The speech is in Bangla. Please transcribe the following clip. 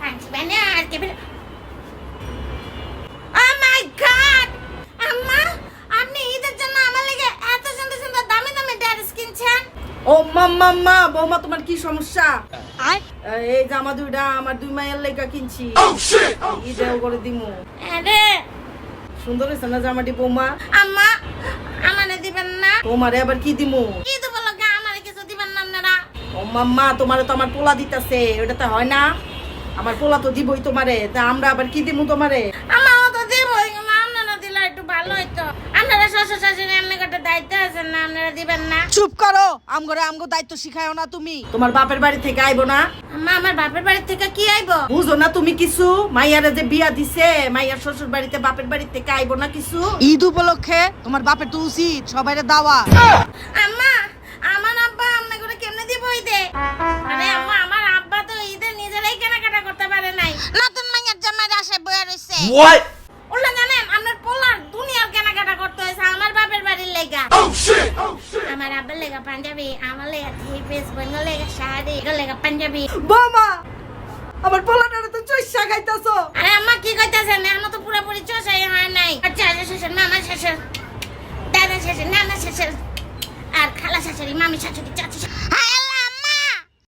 Thanks, Bernard. Give it. Oh my God! আম্মা, আপনি ঈদের জন্য আমার লাগি এত সুন্দর সুন্দর দামি দামি ড্রেস কিনছেন? ও মাম্মা বৌমা তোমার কি সমস্যা? এই জামা দুইটা আমার দুই মায়ের লেগা কিনছি। ঈদেও করে দিমু। আরে সুন্দর হয়েছে না জামাটি বৌমা? আম্মা, আমারে দিবেন না? তোমারে আবার কি দিমু? ঈদ উপলক্ষে আমারে কিছু দিবেন না আপনারা? ও মাম্মা তোমারে তো আমার পোলা দিতাছে, ওটা তো হয় না? আমার পোলা তো দিবই তোমারে, তা আমরা আবার কি দিমু তোমারে? আমার ও তো দিবই, কিন্তু আপনারা দিলে একটু ভালো হইতো। আপনারা শ্বশুর শাশুড়ি এমনি একটা দায়িত্ব আছেন না, আপনারা দিবেন না? চুপ করো, আমগো দায়িত্ব শিখায়ও না তুমি। তোমার বাপের বাড়ি থেকে আইবো না? আম্মা, আমার বাপের বাড়ি থেকে কি আইবো? বুঝো না তুমি কিছু? মাইয়ারে যে বিয়া দিছে, মাইয়ার শ্বশুর বাড়িতে বাপের বাড়ি থেকে আইবো না কিছু? ঈদ উপলক্ষে তোমার বাপের তো উচিত সবাইরে দাওয়া। আম্মা, আমার আব্বা আমনে করে কেমনে দিব ঈদে? আরে আম্মা, আমার আব্বা তো ঈদে নিজেরাই কেনাকাটা করতে পারে নাই। নতুন মাইয়ার জামাইরা আসে বইয়া রইছে। ওলা জানেন, আপনার পোলার দুনিয়ার কেনাকাটা করতে হয়েছে আমার বাপের বাড়ির লেগা। আমার আব্বার লেগা পাঞ্জাবি, আমার লেগা থ্রি পিস, বোনের লেগা শাড়ি, এগুলো লেগা পাঞ্জাবি। বৌমা আমার পোলাটারে তো চইসা খাইতাছো। আরে আম্মা কি কইতাছেন? এখনো তো পুরোপুরি চষাই হয় নাই। আচ্ছা শ্বশুর, মামা শ্বশুর, দাদা শ্বশুর, নানা শ্বশুর, আর খালা শাশুড়ি, মামি শাশুড়ি, চাচি শাশুড়ি।